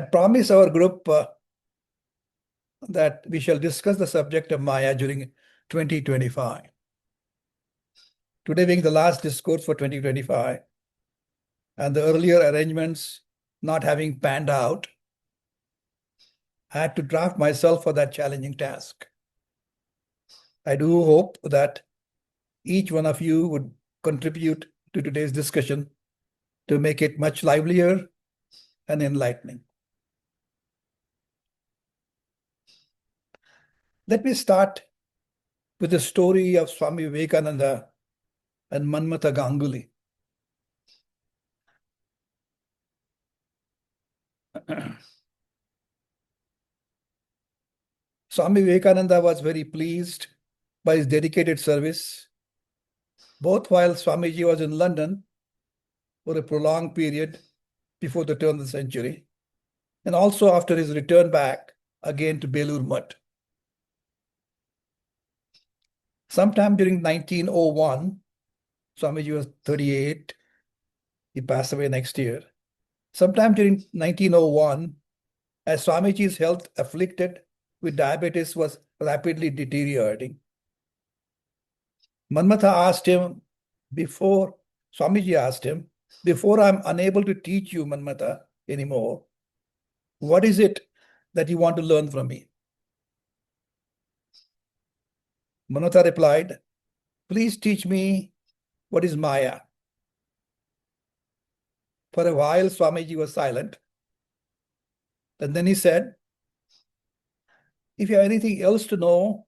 had promised our group that we shall discuss the subject of Maya during 2025. Today being the last discourse for 2025, and the earlier arrangements not having panned out, I had to draft myself for that challenging task. I do hope that each one of you would contribute to today's discussion to make it much livelier and enlightening. Let me start with the story of Swami Vivekananda and Manmatha Ganguly. Swami Vivekananda was very pleased by his dedicated service, both while Swamiji was in London for a prolonged period before the turn of the century, and also after his return back again to Belur Mutt. Sometime during 1901, Swamiji was 38, he passed away next year. Sometime during 1901, as Swamiji's health afflicted with diabetes was rapidly deteriorating, Manmatha asked him, Swamiji asked him, before I'm unable to teach you, Manmatha, anymore, what is it that you want to learn from me? Manmatha replied, please teach me what is Maya. For a while, Swamiji was silent. And then he said, if you have anything else to know,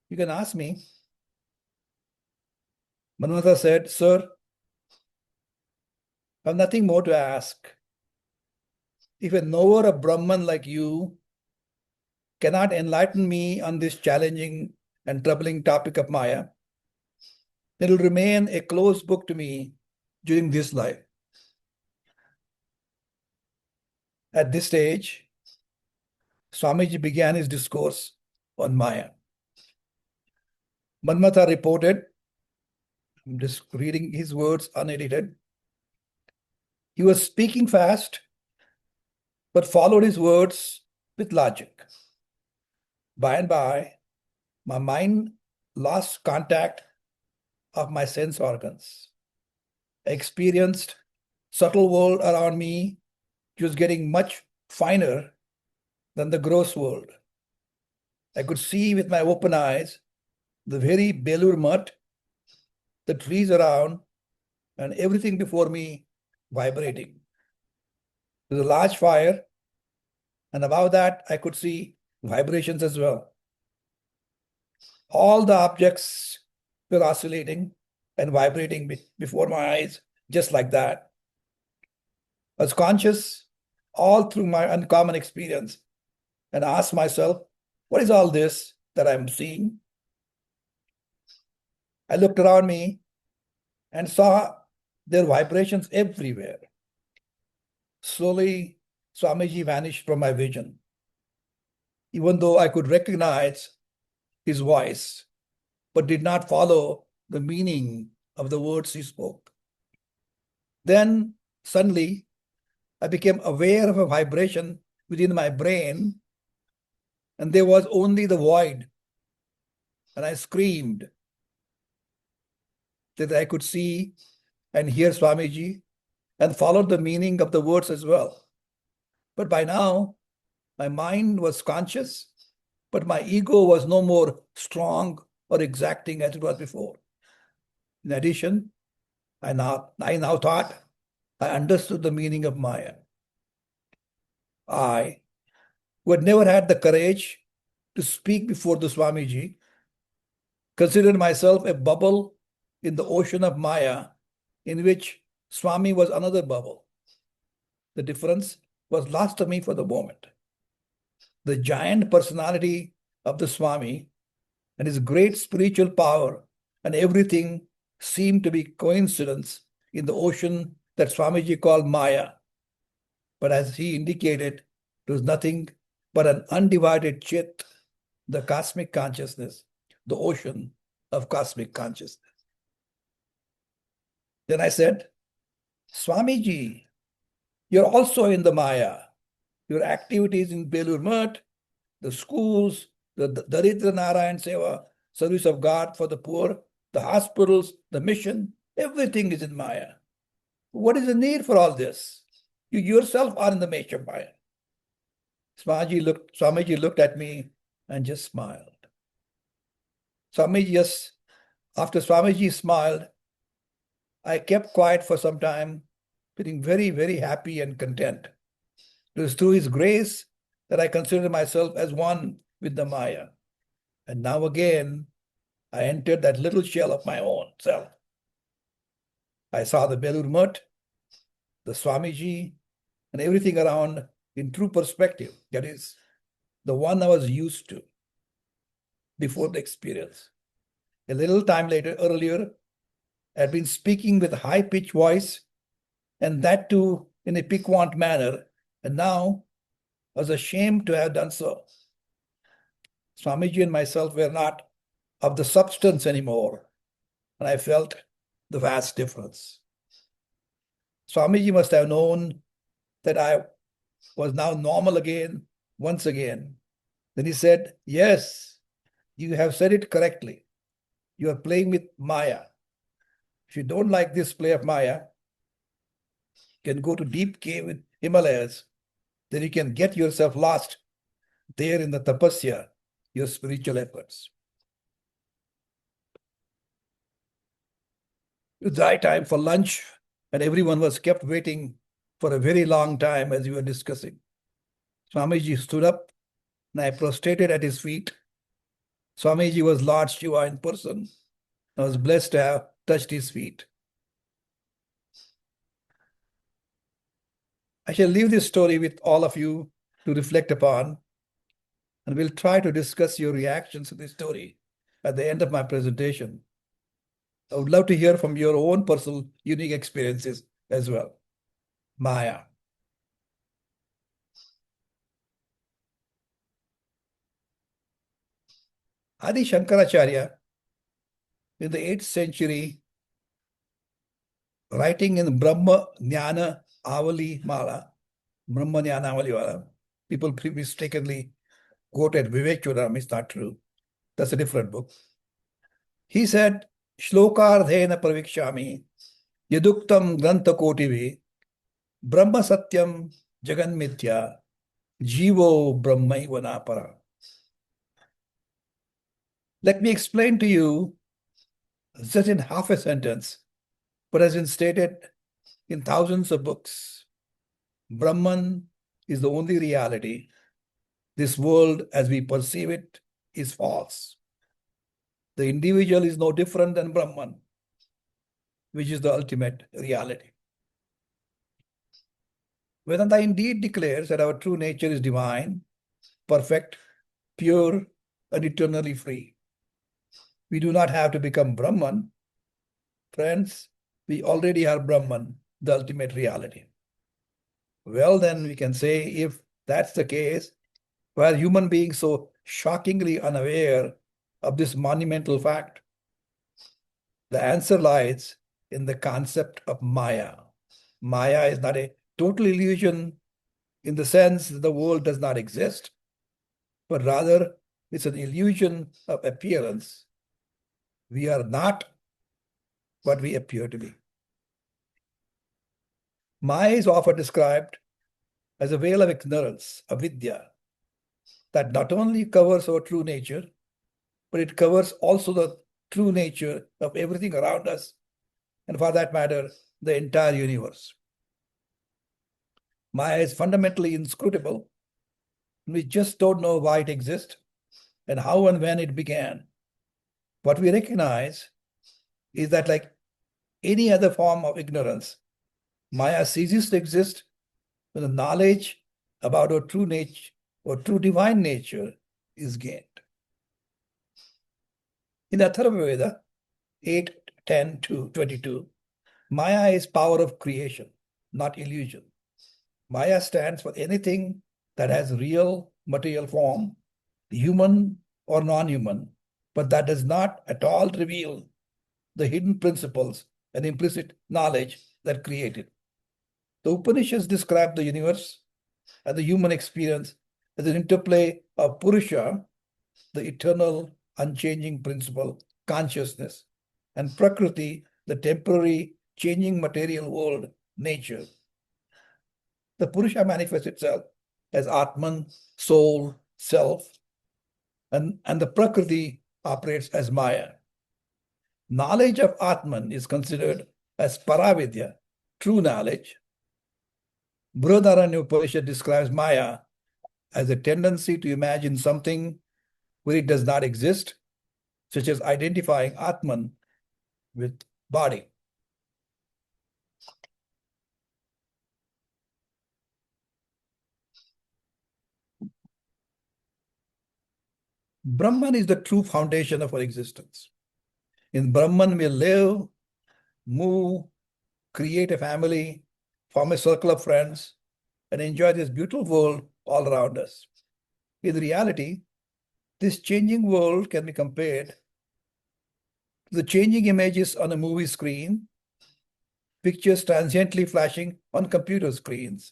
you can ask me. Manmatha said, sir, I have nothing more to ask. If a knower of Brahman like you cannot enlighten me on this challenging and troubling topic of Maya, it will remain a closed book to me during this life. At this stage, Swamiji began his discourse on Maya. Manmatha reported, I'm just reading his words unedited, he was speaking fast, but followed his words with logic. By and by, my mind lost contact of my sense organs. I experienced subtle world around me, which was getting much finer than the gross world. I could see with my open eyes the very Belur Mutt, the trees around, and everything before me vibrating. There was a large fire, and above that I could see vibrations as well. All the objects were oscillating and vibrating before my eyes, just like that. I was conscious all through my uncommon experience and asked myself, what is all this that I'm seeing? I looked around me and saw there were vibrations everywhere. Slowly, Swamiji vanished from my vision, even though I could recognize his voice, but did not follow the meaning of the words he spoke. Then, suddenly, I became aware of a vibration within my brain, and there was only the void. And I screamed that I could see and hear Swamiji and followed the meaning of the words as well. But by now, my mind was conscious, but my ego was no more strong or exacting as it was before. In addition, I now thought I understood the meaning of Maya. I, who had never had the courage to speak before the Swamiji, considered myself a bubble in the ocean of Maya, in which Swami was another bubble. The difference was lost to me for the moment. The giant personality of the Swami and his great spiritual power and everything seemed to be coincidence in the ocean that Swamiji called Maya. But as he indicated, it was nothing but an undivided chit, the cosmic consciousness, the ocean of cosmic consciousness. Then I said, Swamiji, you're also in the Maya. Your activities in Belur Math, the schools, the Daridra Narayan Seva, service of God for the poor, the hospitals, the mission, everything is in Maya. What is the need for all this? You yourself are in the mesh of Maya. Swamiji looked at me and just smiled. After Swamiji smiled, I kept quiet for some time, feeling very, very happy and content. It was through his grace that I considered myself as one with the Maya. And now again, I entered that little shell of my own self. I saw the Belur Mutt, the Swamiji, and everything around in true perspective. That is, the one I was used to before the experience. A little time earlier, I had been speaking with a high-pitched voice, and that too in a piquant manner, and now I was ashamed to have done so. Swamiji and myself were not of the substance anymore, and I felt the vast difference. Swamiji must have known that I was now normal again, once again. Then he said, "Yes, you have said it correctly. You are playing with Maya. If you don't like this play of Maya, you can go to deep cave in Himalayas. Then you can get yourself lost there in the tapasya, your spiritual efforts." It was high time for lunch, and everyone was kept waiting for a very long time as we were discussing. Swamiji stood up, and I prostrated at his feet. Swamiji was Lord Shiva in person. I was blessed to have touched his feet. I shall leave this story with all of you to reflect upon, and we'll try to discuss your reactions to this story at the end of my presentation. I would love to hear from your own personal, unique experiences as well. Maya. Adi Shankaracharya, in the 8th century, writing in Brahma Jnana Avali Mala, Brahma Jnana Avali Mala, people mistakenly quoted Vivek Chudam. It's not true. That's a different book. He said, Shlokardhena pravikshami yaduktam grantha kotivi brahma satyam jagan mithya jivo brahmaiva napara. Let me explain to you, just in half a sentence, what has been stated in thousands of books. Brahman is the only reality. This world, as we perceive it, is false. The individual is no different than Brahman, which is the ultimate reality. Vedanta indeed declares that our true nature is divine, perfect, pure, and eternally free. We do not have to become Brahman. Friends, we already are Brahman, the ultimate reality. Well, then we can say, if that's the case, why are human beings so shockingly unaware of this monumental fact? The answer lies in the concept of Maya. Maya is not a total illusion in the sense that the world does not exist, but rather it's an illusion of appearance. We are not what we appear to be. Maya is often described as a veil of ignorance, avidya, that not only covers our true nature, but it covers also the true nature of everything around us, and for that matter, the entire universe. Maya is fundamentally inscrutable. We just don't know why it exists and how and when it began. What we recognize is that, like any other form of ignorance, Maya ceases to exist when the knowledge about our true nature or true divine nature is gained. In the Atharva Veda 8:10-22, Maya is power of creation, not illusion. Maya stands for anything that has real material form, human or non-human, but that does not at all reveal the hidden principles and implicit knowledge that create it. The Upanishads describe the universe and the human experience as an interplay of Purusha, the eternal, unchanging principle, consciousness, and Prakriti, the temporary, changing material world, nature. The Purusha manifests itself as Atman, soul, self, and the Prakriti operates as Maya. Knowledge of Atman is considered as Paravidya, true knowledge. Brihadaranya Upanishad describes Maya as a tendency to imagine something where it does not exist, such as identifying Atman with body. Brahman is the true foundation of our existence. In Brahman, we live, move, create a family, form a circle of friends, and enjoy this beautiful world all around us. In reality, this changing world can be compared to the changing images on a movie screen, pictures transiently flashing on computer screens,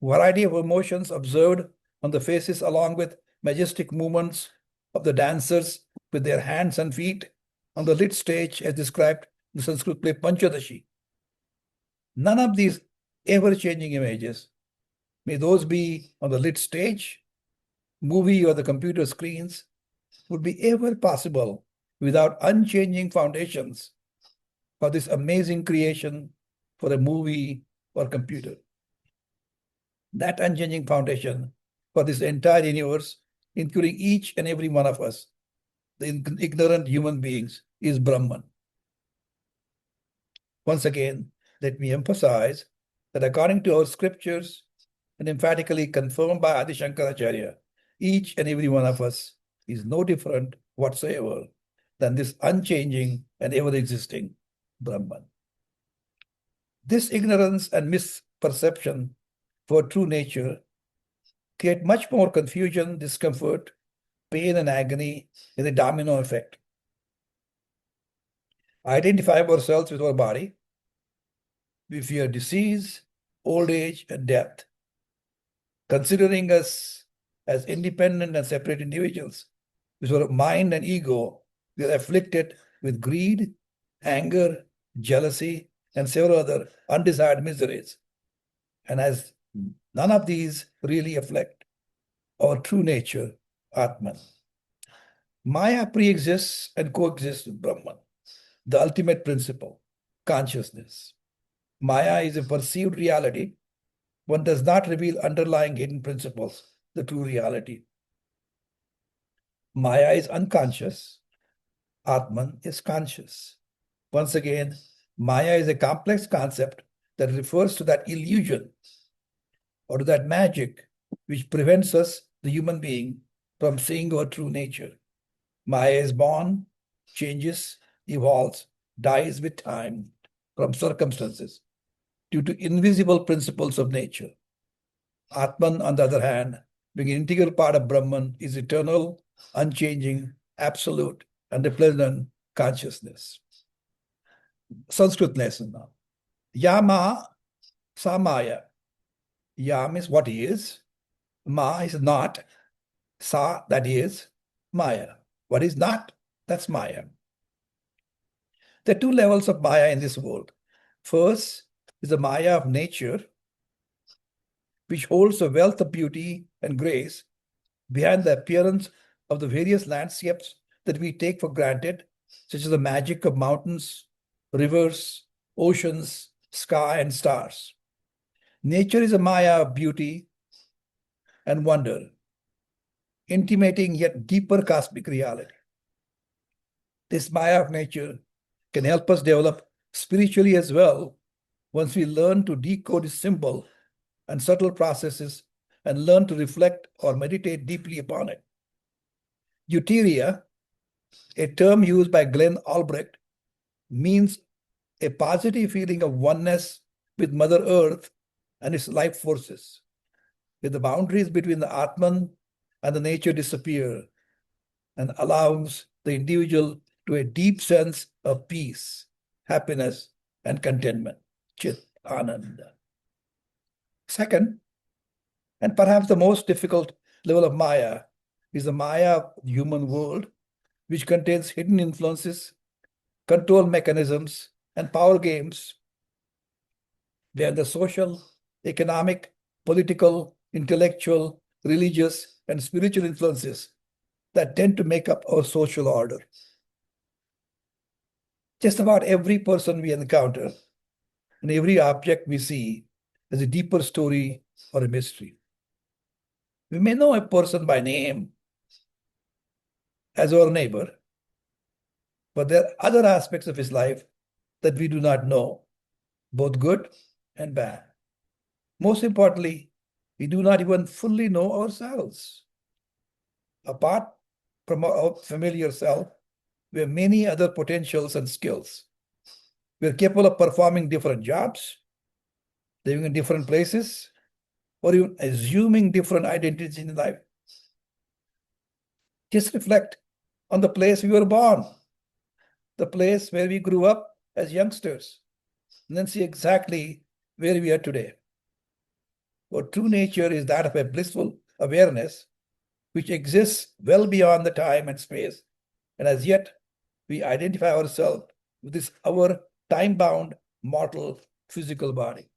variety of emotions observed on the faces along with majestic movements of the dancers with their hands and feet on the lit stage as described in the Sanskrit play Panchadashi. None of these ever-changing images, may those be on the lit stage, movie, or the computer screens, would be ever possible without unchanging foundations for this amazing creation for a movie or computer. That unchanging foundation for this entire universe, including each and every one of us, the ignorant human beings, is Brahman. Once again, let me emphasize that according to our scriptures and emphatically confirmed by Adi Shankaracharya, each and every one of us is no different whatsoever than this unchanging and ever-existing Brahman. This ignorance and misperception for true nature create much more confusion, discomfort, pain, and agony in the domino effect. Identify ourselves with our body. We fear disease, old age, and death. Considering us as independent and separate individuals, with our mind and ego, we are afflicted with greed, anger, jealousy, and several other undesired miseries. And as none of these really affect our true nature, Atman. Maya pre-exists and coexists with Brahman, the ultimate principle, consciousness. Maya is a perceived reality. One does not reveal underlying hidden principles, the true reality. Maya is unconscious. Atman is conscious. Once again, Maya is a complex concept that refers to that illusion or to that magic which prevents us, the human being, from seeing our true nature. Maya is born, changes, evolves, dies with time from circumstances due to invisible principles of nature. Atman, on the other hand, being an integral part of Brahman, is eternal, unchanging, absolute, and a pleasant consciousness. Sanskrit lesson now. Yama Samaya. Yam is what is. Ma is not. Sa, that is Maya. What is not? That's Maya. There are two levels of Maya in this world. First is the Maya of nature, which holds a wealth of beauty and grace behind the appearance of the various landscapes that we take for granted, such as the magic of mountains, rivers, oceans, sky, and stars. Nature is a Maya of beauty and wonder, intimating yet deeper cosmic reality. This Maya of nature can help us develop spiritually as well once we learn to decode its symbol and subtle processes and learn to reflect or meditate deeply upon it. Euteria, a term used by Glenn Albrecht, means a positive feeling of oneness with Mother Earth and its life forces, where the boundaries between the Atman and the nature disappear and allows the individual to a deep sense of peace, happiness, and contentment. Chit Ananda. Second, And perhaps the most difficult level of Maya is the Maya of the human world, which contains hidden influences, control mechanisms, and power games where the social, economic, political, intellectual, religious, and spiritual influences that tend to make up our social order. Just about every person we encounter and every object we see has a deeper story or a mystery. We may know a person by name as our neighbor, but there are other aspects of his life that we do not know, both good and bad. Most importantly, we do not even fully know ourselves. Apart from our familiar self, we have many other potentials and skills. We are capable of performing different jobs, living in different places, or even assuming different identities in life. Just reflect on the place we were born, the place where we grew up as youngsters, and then see exactly where we are today. Our true nature is that of a blissful awareness which exists well beyond the time and space, and as yet we identify ourselves with this our time-bound mortal physical body.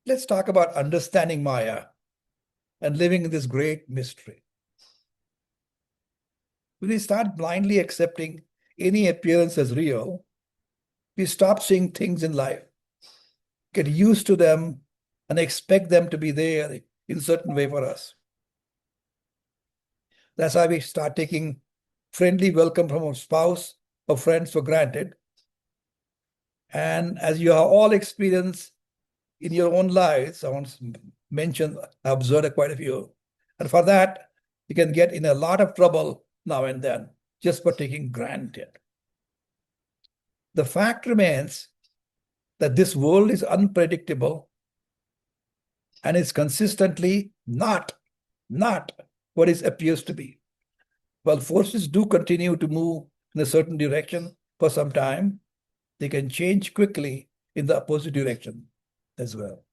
Let's talk about understanding Maya and living in this great mystery. When we start blindly accepting any appearance as real, we stop seeing things in life, get used to them, and expect them to be there in a certain way for us. That's why we start taking friendly welcome from our spouse or friends for granted. And as you have all experienced in your own lives, I want to mention, I observed quite a few. And for that, you can get in a lot of trouble now and then, just for taking granted. The fact remains that this world is unpredictable and is consistently not what it appears to be. While forces do continue to move in a certain direction for some time, they can change quickly in the opposite direction as well.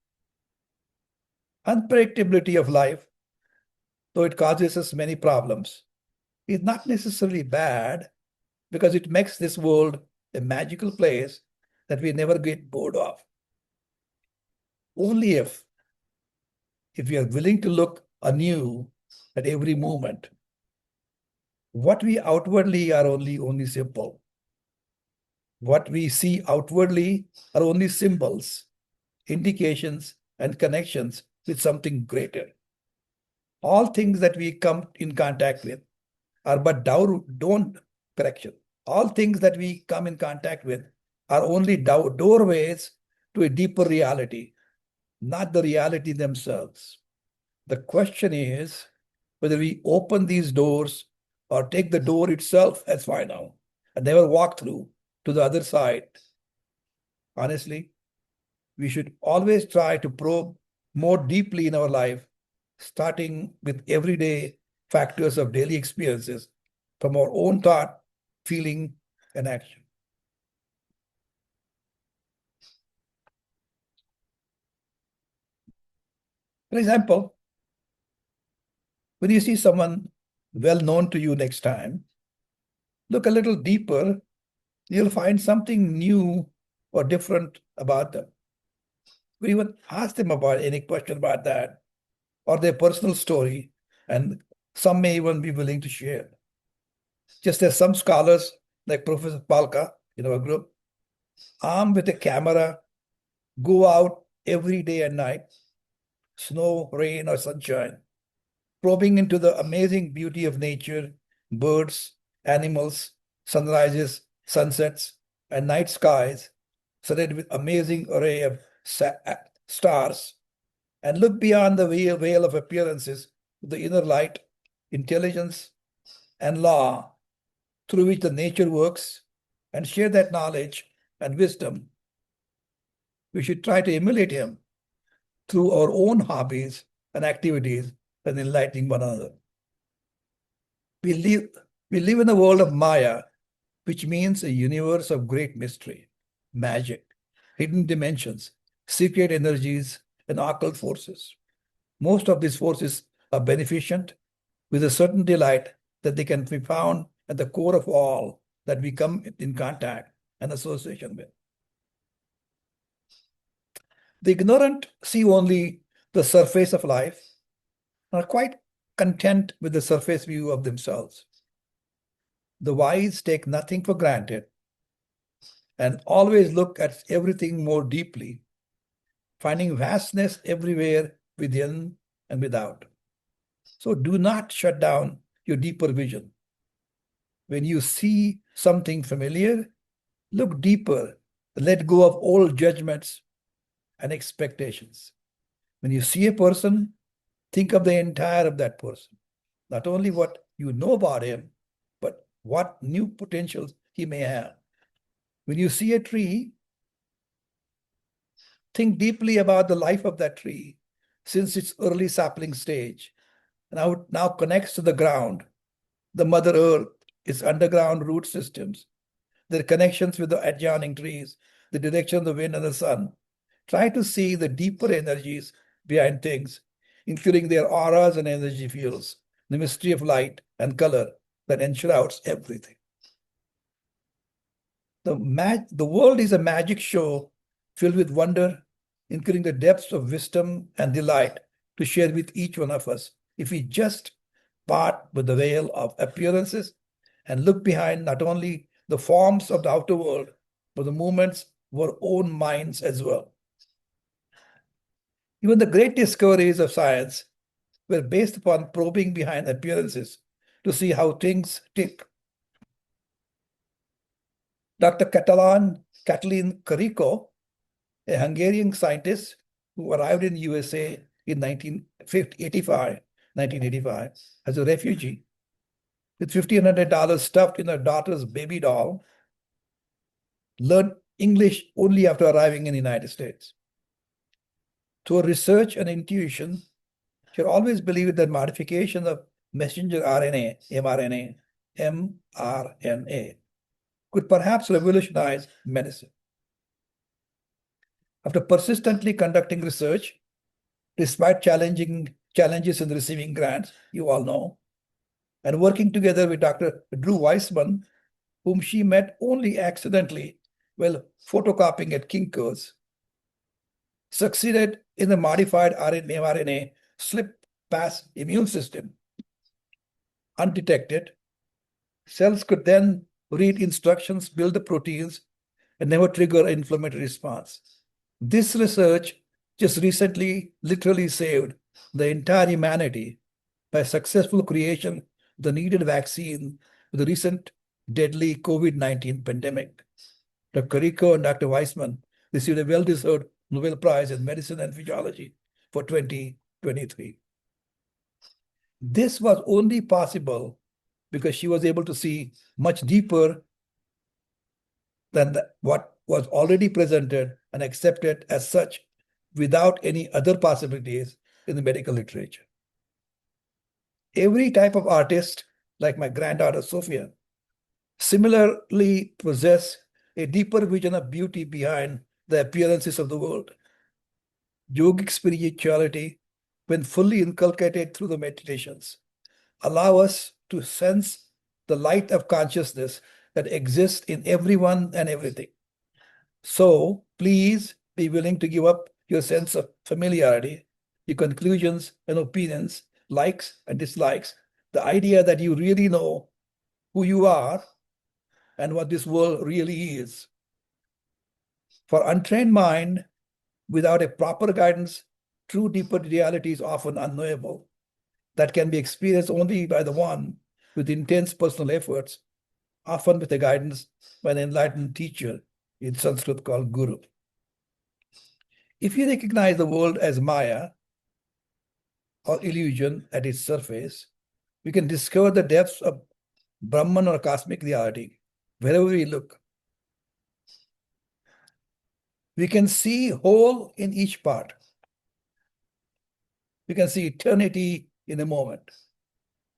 Unpredictability of life, though it causes us many problems, is not necessarily bad because it makes this world a magical place that we never get bored of. Only if we are willing to look anew at every moment. What we outwardly are only simple. What we see outwardly are only symbols, indications, and connections with something greater. All things that we come in contact with are but correction. All things that we come in contact with are only doorways to a deeper reality, not the reality themselves. The question is whether we open these doors or take the door itself as final and never walk through to the other side. Honestly, we should always try to probe more deeply in our life, starting with everyday factors of daily experiences from our own thought, feeling, and action. For example, when you see someone well known to you next time, look a little deeper, you'll find something new or different about them. We even ask them about any question about that or their personal story, and some may even be willing to share. Just as some scholars, like Professor Palka in our group, armed with a camera, go out every day and night, snow, rain, or sunshine, probing into the amazing beauty of nature, birds, animals, sunrises, sunsets, and night skies, surrounded with amazing array of stars, and look beyond the veil of appearances to the inner light, intelligence, and law through which the nature works, and share that knowledge and wisdom. We should try to emulate him through our own hobbies and activities and enlightening one another. We live in a world of Maya, which means a universe of great mystery, magic, hidden dimensions, secret energies, and occult forces. Most of these forces are beneficent, with a certain delight that they can be found at the core of all that we come in contact and association with. The ignorant see only the surface of life and are quite content with the surface view of themselves. The wise take nothing for granted and always look at everything more deeply, finding vastness everywhere within and without. So do not shut down your deeper vision. When you see something familiar, look deeper, let go of old judgments and expectations. When you see a person, think of the entire of that person, not only what you know about him, but what new potentials he may have. When you see a tree, think deeply about the life of that tree since its early sapling stage, and how it now connects to the ground, the Mother Earth, its underground root systems, their connections with the adjoining trees, the direction of the wind and the sun. Try to see the deeper energies behind things, including their auras and energy fields, the mystery of light and color that enshrouds everything. The world is a magic show filled with wonder, including the depths of wisdom and delight to share with each one of us if we just part with the veil of appearances and look behind not only the forms of the outer world, but the movements of our own minds as well. Even the great discoveries of science were based upon probing behind appearances to see how things tick. Dr. Katalin Kariko, a Hungarian scientist who arrived in USA in 1985, as a refugee, with $1,500 stuffed in her daughter's baby doll, learned English only after arriving in the United States. Through research and intuition, she had always believed that modification of messenger RNA, mRNA, could perhaps revolutionize medicine. After persistently conducting research, despite challenges in receiving grants, you all know, and working together with Dr. Drew Weissman, whom she met only accidentally while photocopying at Kinko's, succeeded in the modified mRNA slip past immune system. Undetected, cells could then read instructions, build the proteins, and never trigger an inflammatory response. This research just recently literally saved the entire humanity by successful creation of the needed vaccine for the recent deadly COVID-19 pandemic. Dr. Rico and Dr. Weissman received a well-deserved Nobel Prize in Medicine and Physiology for 2023. This was only possible because she was able to see much deeper than what was already presented and accepted as such without any other possibilities in the medical literature. Every type of artist, like my granddaughter Sophia, similarly possess a deeper vision of beauty behind the appearances of the world. Yogic spirituality, when fully inculcated through the meditations, allow us to sense the light of consciousness that exists in everyone and everything. So please be willing to give up your sense of familiarity, your conclusions and opinions, likes and dislikes, the idea that you really know who you are and what this world really is. For untrained mind, without a proper guidance, true deeper reality is often unknowable. That can be experienced only by the one with intense personal efforts, often with the guidance by an enlightened teacher, in Sanskrit called Guru. If you recognize the world as Maya, or illusion at its surface, we can discover the depths of Brahman or cosmic reality wherever we look. We can see whole in each part. We can see eternity in a moment.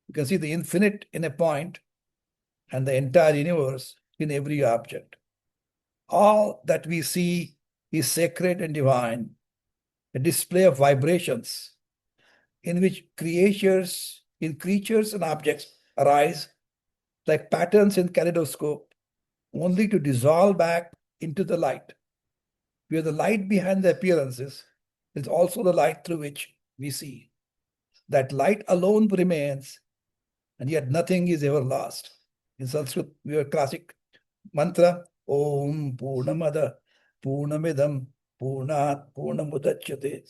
We can see the infinite in a point and the entire universe in every object. All that we see is sacred and divine, a display of vibrations in which creatures and objects arise like patterns in kaleidoscope, only to dissolve back into the light. Where the light behind the appearances is also the light through which we see. That light alone remains, and yet nothing is ever lost. In Sanskrit, we have a classic mantra, Om Purnamada Purnamidam Purnat Purnamudachyate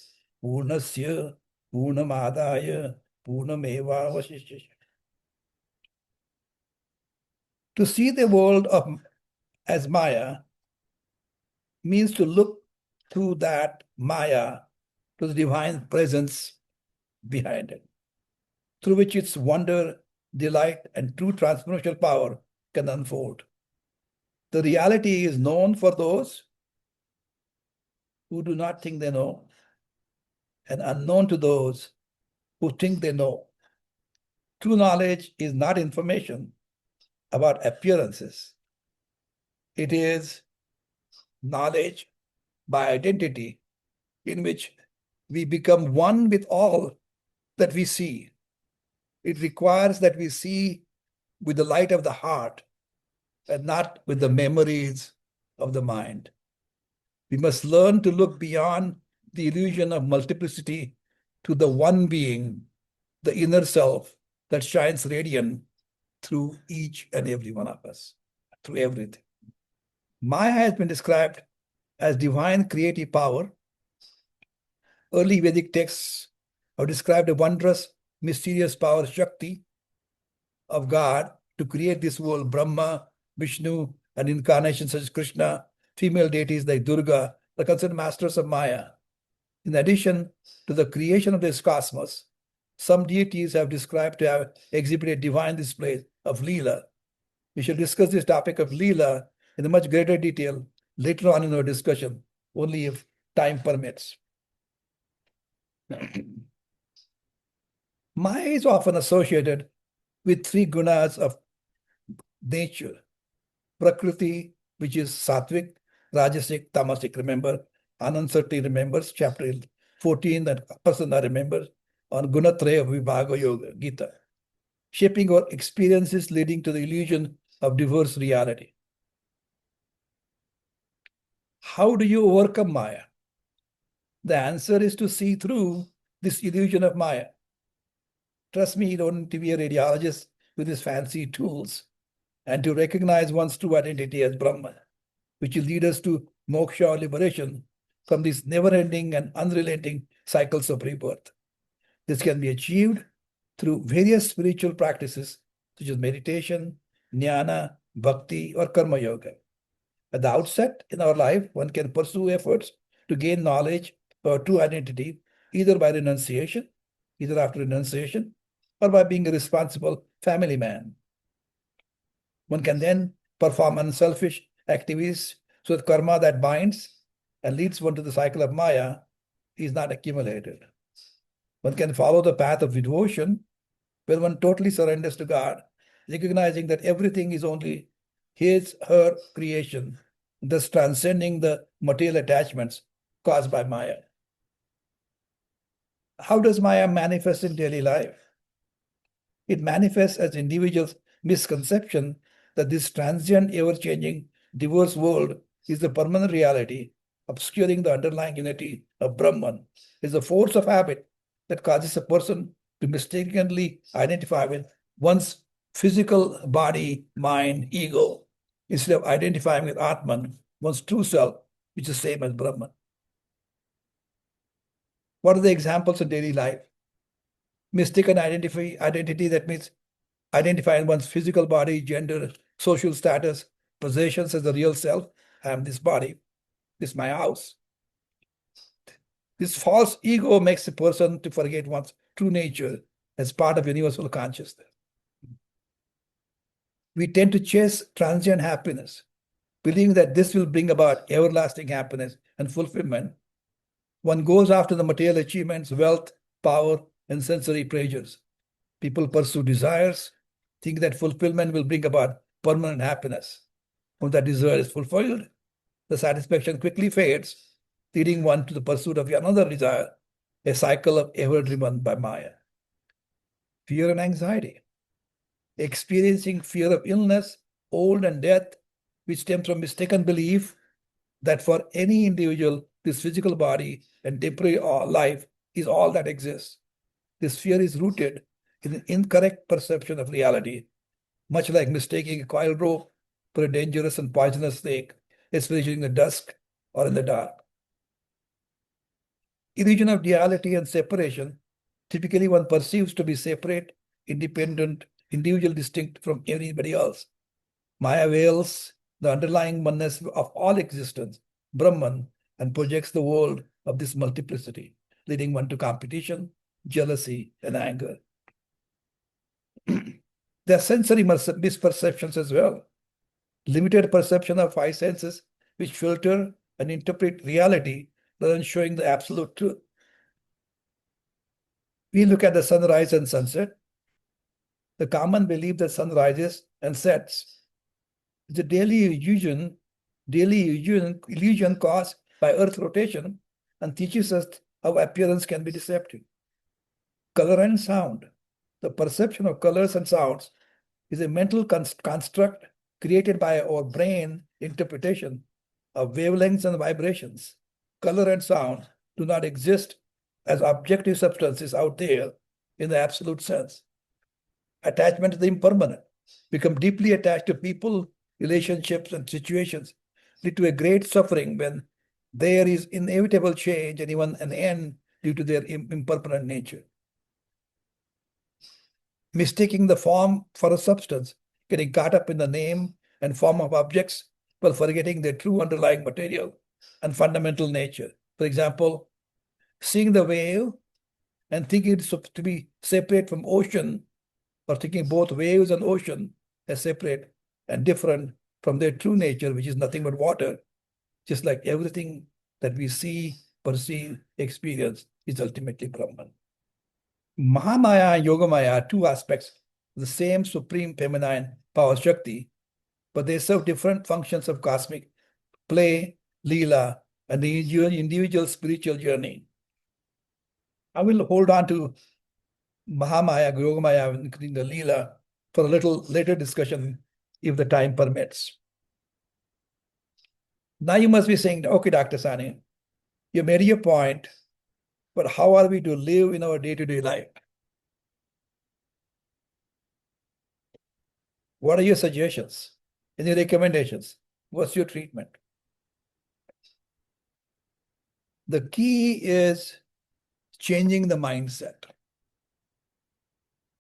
Purnasya Purnamadaya Purnameva Vasishyate. To see the world as Maya means to look through that Maya to the divine presence behind it, through which its wonder, delight, and true transformational power can unfold. The reality is known for those who do not think they know, and unknown to those who think they know. True knowledge is not information about appearances. It is knowledge by identity, in which we become one with all that we see. It requires that we see with the light of the heart and not with the memories of the mind. We must learn to look beyond the illusion of multiplicity to the one being, the inner self that shines radiant through each and every one of us, through everything. Maya has been described as divine creative power. Early Vedic texts have described a wondrous, mysterious power, Shakti, of God to create this world. Brahma, Vishnu, and incarnations such as Krishna, female deities like Durga, are considered masters of Maya. In addition to the creation of this cosmos, some deities have described to have exhibited divine displays of Leela. We shall discuss this topic of Leela in a much greater detail later on in our discussion, only if time permits. Maya is often associated with three gunas of nature. Prakriti, which is sattvic, rajasic, tamasic. Remember, Anand Sati remembers chapter 14 that Prasanna remembers on Gunatraya Vibhaga Yoga, Gita, shaping our experiences leading to the illusion of diverse reality. How do you overcome Maya? The answer is to see through this illusion of Maya. Trust me, you don't need to be a radiologist with his fancy tools, and to recognize one's true identity as Brahman, which will lead us to moksha or liberation from these never-ending and unrelenting cycles of rebirth. This can be achieved through various spiritual practices such as meditation, jnana, bhakti, or karma yoga. At the outset in our life, one can pursue efforts to gain knowledge of true identity, either by renunciation, either after renunciation, or by being a responsible family man. One can then perform unselfish activities so that karma that binds and leads one to the cycle of Maya is not accumulated. One can follow the path of devotion where one totally surrenders to God, recognizing that everything is only his, her creation, thus transcending the material attachments caused by Maya. How does Maya manifest in daily life? It manifests as individuals' misconception that this transient, ever-changing, diverse world is the permanent reality, obscuring the underlying unity of Brahman. Is a force of habit that causes a person to mistakenly identify with one's physical body, mind, ego, instead of identifying with Atman, one's true self, which is the same as Brahman. What are the examples in daily life? Mistaken identity, that means identifying one's physical body, gender, social status, possessions as the real self. I am this body, this is my house. This false ego makes a person to forget one's true nature as part of universal consciousness. We tend to chase transient happiness, believing that this will bring about everlasting happiness and fulfillment. One goes after the material achievements, wealth, power, and sensory pleasures. People pursue desires, think that fulfillment will bring about permanent happiness. When that desire is fulfilled, the satisfaction quickly fades, leading one to the pursuit of another desire, a cycle of ever driven by Maya. Fear and anxiety, experiencing fear of illness, old, and death, which stems from mistaken belief that for any individual, this physical body and temporary life is all that exists. This fear is rooted in an incorrect perception of reality, much like mistaking a coil rope for a dangerous and poisonous snake, especially in the dusk or in the dark. Illusion of duality and separation, typically one perceives to be separate, independent, individual, distinct from anybody else. Maya veils the underlying oneness of all existence, Brahman, and projects the world of this multiplicity, leading one to competition, jealousy, and anger. There are sensory misperceptions as well. Limited perception of five senses, which filter and interpret reality rather than showing the absolute truth. We look at the sunrise and sunset. The common belief that sun rises and sets is a daily illusion caused by Earth rotation and teaches us how appearance can be deceptive. Color and sound. The perception of colors and sounds is a mental construct created by our brain interpretation of wavelengths and vibrations. Color and sound do not exist as objective substances out there in the absolute sense. Attachment to the impermanent. Become deeply attached to people, relationships, and situations lead to a great suffering when there is inevitable change and even an end due to their impermanent nature. Mistaking the form for a substance, getting caught up in the name and form of objects while forgetting their true underlying material and fundamental nature. For example, seeing the wave and thinking it's to be separate from ocean, or thinking both waves and ocean as separate and different from their true nature, which is nothing but water, just like everything that we see, perceive, experience is ultimately Brahman. Mahamaya and Yogamaya are two aspects of the same supreme feminine power Shakti, but they serve different functions of cosmic play, Leela, and the individual spiritual journey. I will hold on to Mahamaya, Yogamaya, including the Leela, for a little later discussion if the time permits. Now you must be saying, okay, Dr. Sane, you made your point, but how are we to live in our day-to-day life? What are your suggestions? Any recommendations? What's your treatment? The key is changing the mindset.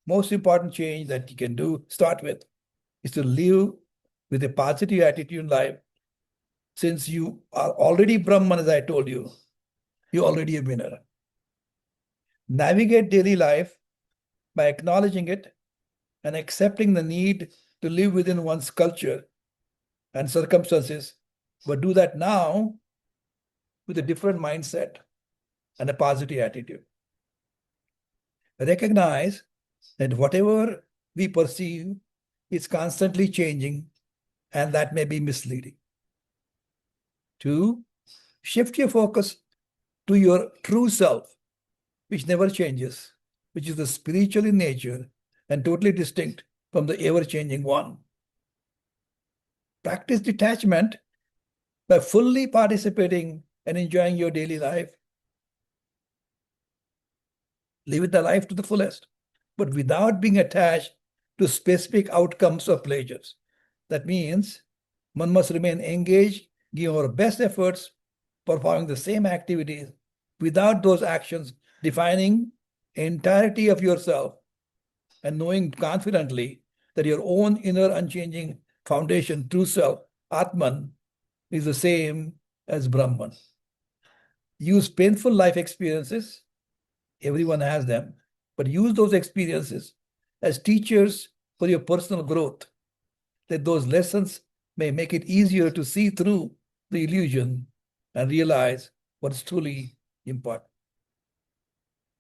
Most important change that you can start with, is to live with a positive attitude in life. Since you are already Brahman, as I told you, you're already a winner. Navigate daily life by acknowledging it and accepting the need to live within one's culture and circumstances, but do that now with a different mindset and a positive attitude. Recognize that whatever we perceive is constantly changing, and that may be misleading. 2, shift your focus to your true self, which never changes, which is the spiritual in nature and totally distinct from the ever-changing one. Practice detachment by fully participating and enjoying your daily life. Live the life to the fullest, but without being attached to specific outcomes or pleasures. That means one must remain engaged, give our best efforts, performing the same activities without those actions defining entirety of yourself, and knowing confidently that your own inner unchanging foundation, true self, Atman, is the same as Brahman. Use painful life experiences, everyone has them, but use those experiences as teachers for your personal growth, that those lessons may make it easier to see through the illusion and realize what's truly important.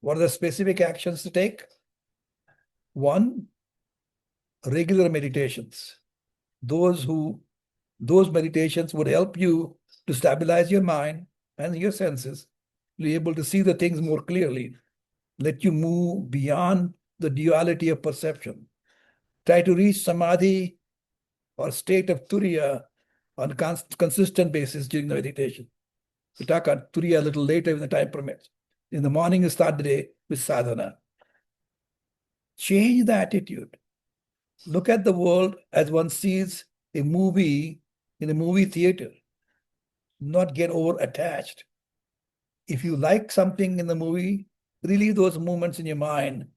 What are the specific actions to take? 1, regular meditations. Those meditations would help you to stabilize your mind and your senses, you'll be able to see the things more clearly, let you move beyond the duality of perception. Try to reach samadhi or state of turiya on a consistent basis during the meditation. We'll talk about turiya a little later when the time permits. In the morning, you start the day with sadhana. Change the attitude. Look at the world as one sees a movie in a movie theater. Not get over attached. If you like something in the movie, relive those moments in your mind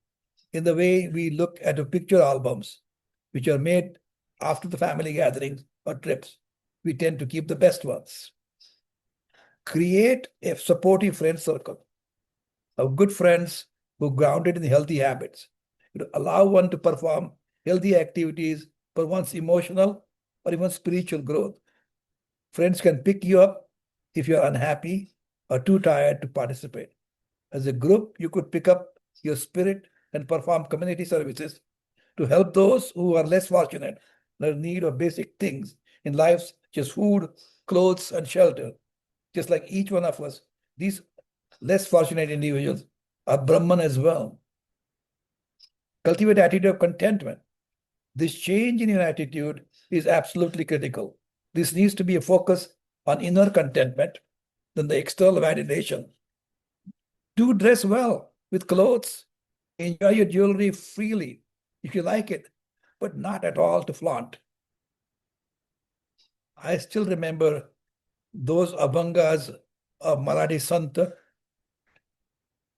in the way we look at the picture albums, which are made after the family gatherings or trips. We tend to keep the best ones. Create a supportive friend circle of good friends who are grounded in healthy habits. Allow one to perform healthy activities for one's emotional or even spiritual growth. Friends can pick you up if you're unhappy or too tired to participate. As a group, you could pick up your spirit and perform community services to help those who are less fortunate and are in need of basic things in life, such as food, clothes, and shelter. Just like each one of us, these less fortunate individuals are Brahman as well. Cultivate attitude of contentment. This change in your attitude is absolutely critical. This needs to be a focus on inner contentment than the external validation. Do dress well with clothes. Enjoy your jewelry freely if you like it, but not at all to flaunt. I still remember those Abhangas of Marathi Santa,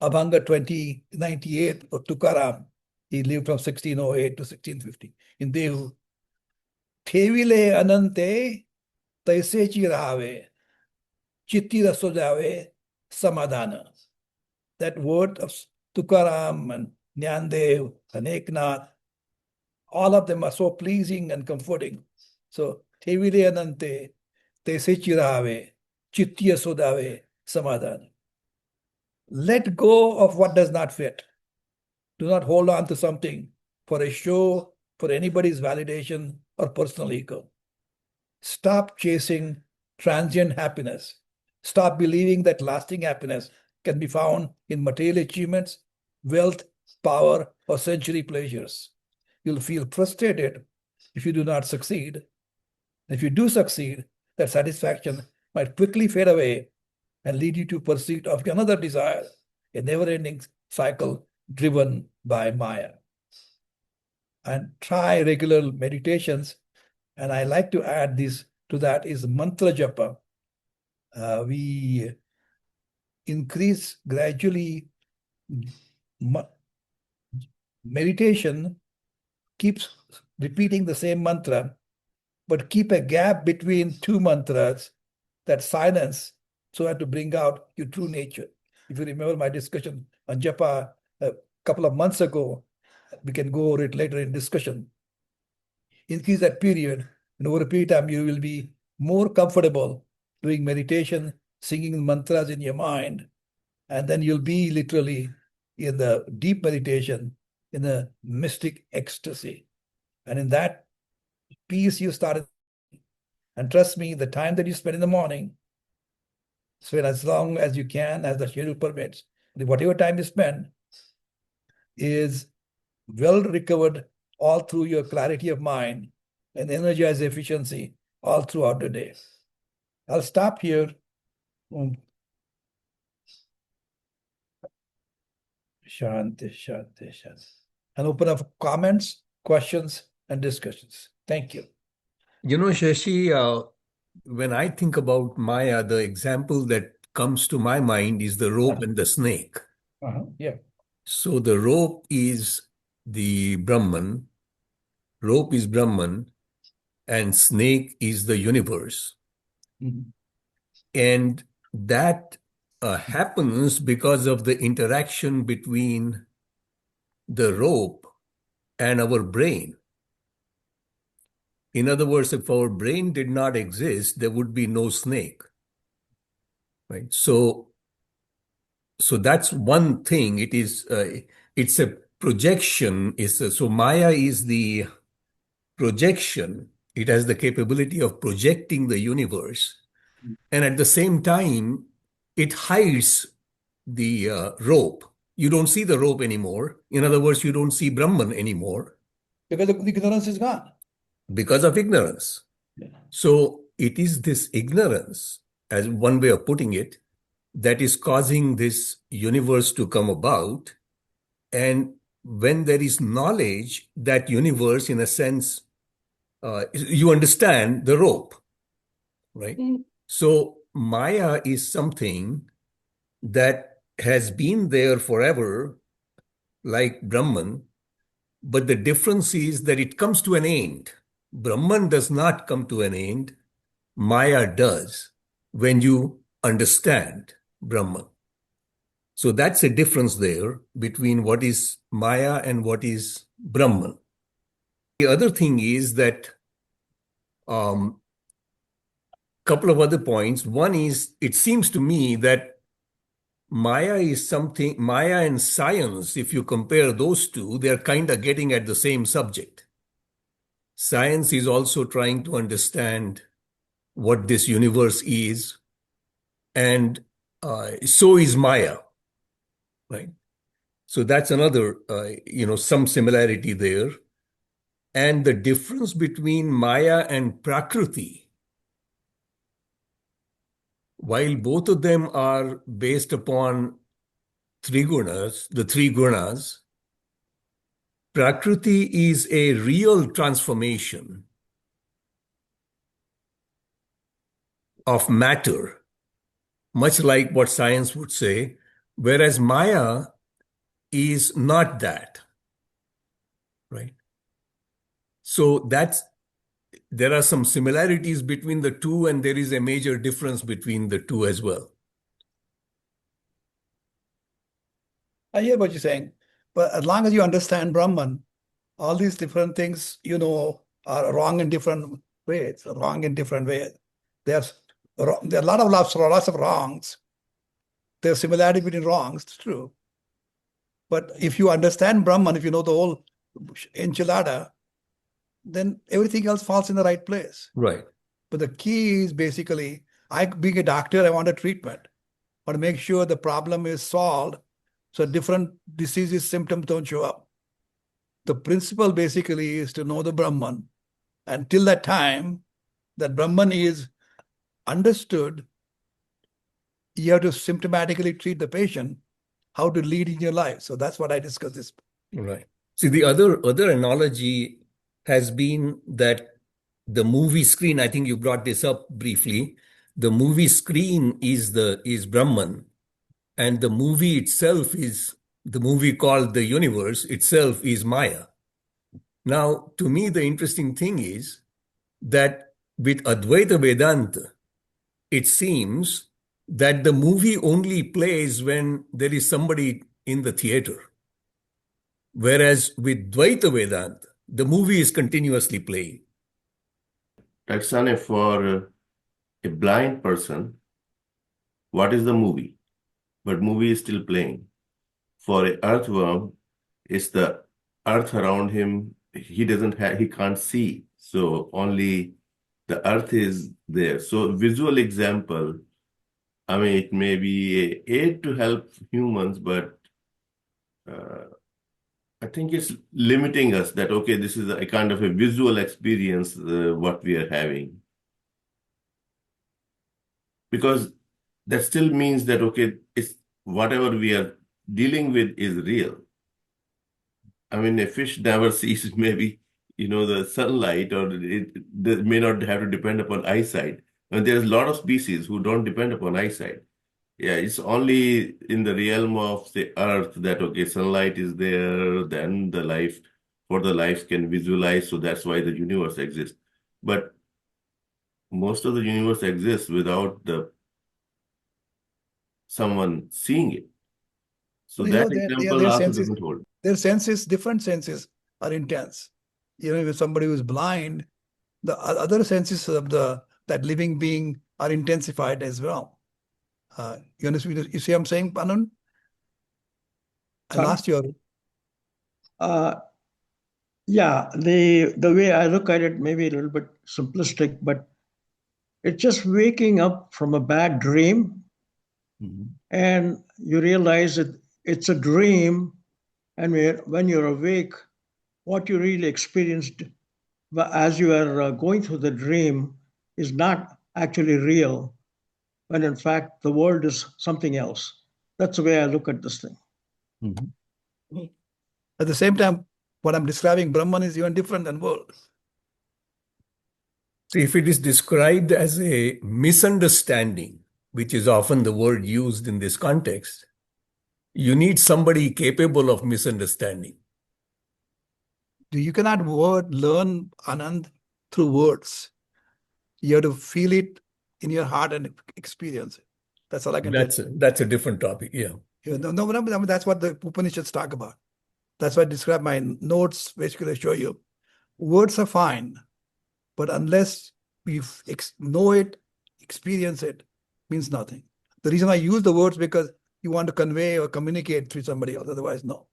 Abhanga 2098 or Tukaram. He lived from 1608 to 1650 in Dehu. Thevile anante taisechi rahave, chitti rasojave samadhana. That word of Tukaram and Nyandev and Eknath, all of them are so pleasing and comforting. So, Thevile anante taisechi rahave, chitti rasojave samadhana. Let go of what does not fit. Do not hold on to something for a show, for anybody's validation or personal ego. Stop chasing transient happiness. Stop believing that lasting happiness can be found in material achievements, wealth, power, or sensory pleasures. You'll feel frustrated if you do not succeed. If you do succeed, that satisfaction might quickly fade away and lead you to pursuit of another desire, a never-ending cycle driven by Maya. And try regular meditations. And I like to add this to that is mantra japa. We increase gradually. Meditation keeps repeating the same mantra, but keep a gap between two mantras, that silence, so as to bring out your true nature. If you remember my discussion on japa a couple of months ago, we can go over it later in discussion. Increase that period, and over a period of time, you will be more comfortable doing meditation, singing mantras in your mind, and then you'll be literally in the deep meditation, in the mystic ecstasy. And in that peace, you started. And trust me, the time that you spend in the morning, spend as long as you can, as the schedule permits. Whatever time you spend is well recovered all through your clarity of mind and energized efficiency all throughout the day. I'll stop here. Shanti, shanti, shanti. And open up for comments, questions, and discussions. Thank you. Shashi, when I think about Maya, the example that comes to my mind is the rope and the snake. Yeah. So the rope is the Brahman, rope is Brahman, and snake is the universe. Mhm. And that happens because of the interaction between the rope and our brain. In other words, if our brain did not exist, there would be no snake. Right? So that's one thing. It's a projection. So Maya is the projection. It has the capability of projecting the universe. And at the same time, it hides the rope. You don't see the rope anymore. In other words, you don't see Brahman anymore Because the ignorance is gone. because of ignorance. Yeah. So it is this ignorance, as one way of putting it, that is causing this universe to come about. And when there is knowledge, that universe, in a sense, you understand the rope, right? Mm. So Maya is something that has been there forever, like Brahman, but the difference is that it comes to an end. Brahman does not come to an end, Maya does when you understand Brahman. So that's a difference there between what is Maya and what is Brahman. The other thing is that couple of other points. One is, it seems to me that Maya is something, Maya and science, if you compare those two, they're kind of getting at the same subject. Science is also trying to understand what this universe is, and so is Maya, right? So that's another, some similarity there. And the difference between Maya and Prakriti, while both of them are based upon the three gunas, Prakriti is a real transformation of matter, much like what science would say, whereas Maya is not that, right? So there are some similarities between the two, and there is a major difference between the two as well. I hear what you're saying, but as long as you understand Brahman, all these different things, are wrong in different ways, wrong in different ways. There's there are a lot of lots of wrongs. There's similarity between wrongs, it's true. But if you understand Brahman, if you know the whole enchilada, then everything else falls in the right place. Right. But the key is basically, being a doctor, I want a treatment. I want to make sure the problem is solved so different diseases, symptoms don't show up. The principle basically is to know the Brahman. Until that time, that Brahman is understood, you have to symptomatically treat the patient, how to lead in your life. So that's what I discussed this. Right. See, the other analogy has been that the movie screen, I think you brought this up briefly, the movie screen is Brahman, and the movie itself is the movie called the universe itself is Maya. Now, to me, the interesting thing is that with Advaita Vedanta, it seems that the movie only plays when there is somebody in the theater. Whereas with Dvaita Vedanta, the movie is continuously playing. Dr. Sane, for a blind person, what is the movie? But movie is still playing. For an earthworm, it's the earth around him. He can't see. So only the earth is there. So visual example, I mean, it may be an aid to help humans, but I think it's limiting us that, okay, this is a kind of a visual experience, what we are having. Because that still means that, okay, it's whatever we are dealing with is real. I mean, a fish never sees maybe, the sunlight, or they may not have to depend upon eyesight. And there's a lot of species who don't depend upon eyesight. Yeah, it's only in the realm of the earth that, okay, sunlight is there, then the life can visualize. So that's why the universe exists. But most of the universe exists without someone seeing it. So that example also doesn't hold. Their senses, different senses are intense. If somebody who's blind, the other senses of that living being are intensified as well. You understand? You see what I'm saying, Anand? I lost your. Yeah, the way I look at it may be a little bit simplistic, but it's just waking up from a bad dream and you realize that it's a dream, and when you're awake, what you really experienced as you are going through the dream is not actually real, when in fact the world is something else. That's the way I look at this thing. At the same time, what I'm describing, Brahman, is even different than world. So if it is described as a misunderstanding, which is often the word used in this context, you need somebody capable of misunderstanding. You cannot learn Anand through words. You have to feel it in your heart and experience it. That's all I can tell you. That's a different topic. Yeah. No, that's what the Upanishads talk about. That's why I describe my notes, basically show you. Words are fine, but unless we know it, experience it, means nothing. The reason I use the words because you want to convey or communicate through somebody else. Otherwise, no.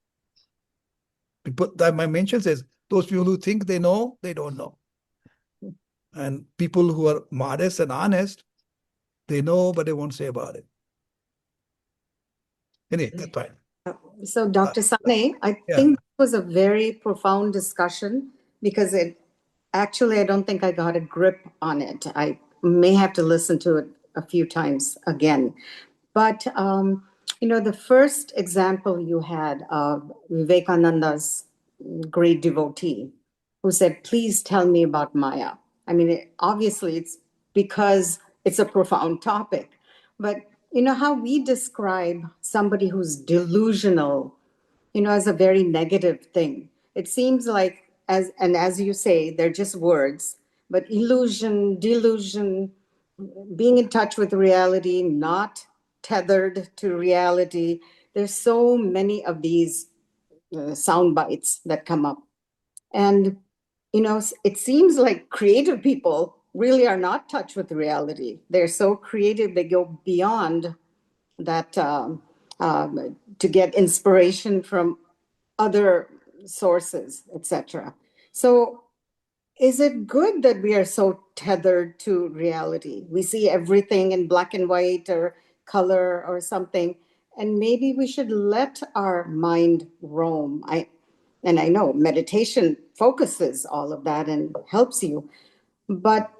That my mention says those people who think they know, they don't know. And people who are modest and honest, they know, but they won't say about it. Anyway, that's fine. So, Dr. Sane, I yeah. think this was a very profound discussion because I don't think I got a grip on it. I may have to listen to it a few times again. But, the first example you had of Vivekananda's great devotee who said, please tell me about Maya. I mean, obviously it's because it's a profound topic. But you know how we describe somebody who's delusional, as a very negative thing. It seems like, as you say, they're just words, but illusion, delusion, being in touch with reality, not tethered to reality. There's so many of these sound bites that come up. And, it seems like creative people really are not touched with reality. They're so creative, they go beyond that to get inspiration from other sources, etc. So is it good that we are so tethered to reality? We see everything in black and white or color or something, and maybe we should let our mind roam. I know meditation focuses all of that and helps you, but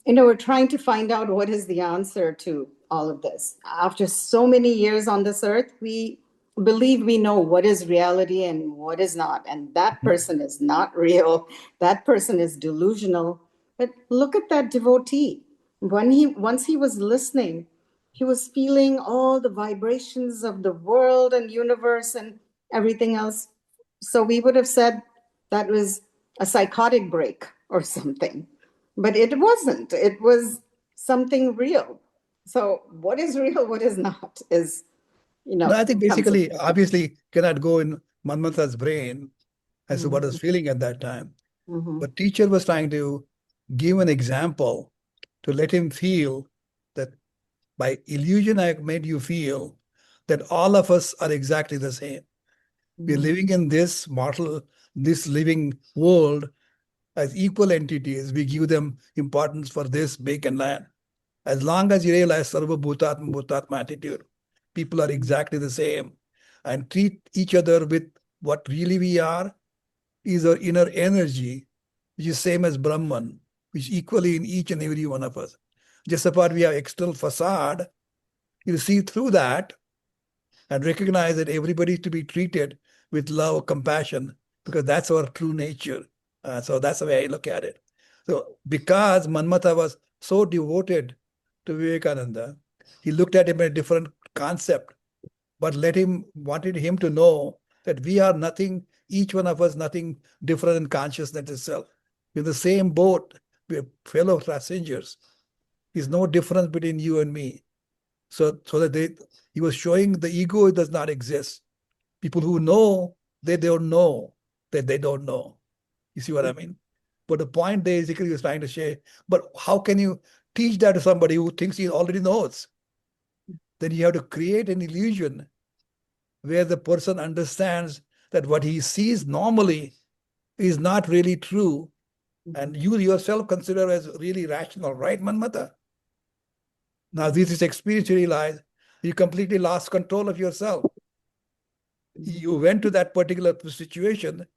we're trying to find out what is the answer to all of this. After so many years on this earth, we believe we know what is reality and what is not. And that person is not real. That person is delusional. But look at that devotee. Once he was listening, he was feeling all the vibrations of the world and universe and everything else. So we would have said that was a psychotic break or something. But it wasn't. It was something real. So what is real, what is not, is, No, I think basically, obviously, cannot go in Manmatha's brain as to what I was feeling at that time. But teacher was trying to give an example to let him feel that by illusion I made you feel that all of us are exactly the same. We're living in this living world as equal entities. We give them importance for this, big and land. As long as you realize Sarva Bhutatma Bhutatma attitude, people are exactly the same, and treat each other with what really we are is our inner energy, which is same as Brahman, which is equally in each and every one of us. Just apart we have external facade, you see through that and recognize that everybody is to be treated with love, compassion, because that's our true nature. So that's the way I look at it. So because Manmatha was so devoted to Vivekananda, he looked at him in a different concept, but wanted him to know that we are nothing, each one of us nothing different in consciousness itself. We're in the same boat, we're fellow passengers. There's no difference between you and me. So that he was showing the ego does not exist. People who know, they don't know that they don't know. You see what I mean? But the point basically he was trying to say, but how can you teach that to somebody who thinks he already knows? Then you have to create an illusion where the person understands that what he sees normally is not really true, and you yourself consider as really rational, right, Manmatha? Now, this is experience you realize You completely lost control of yourself. You went to that particular situation,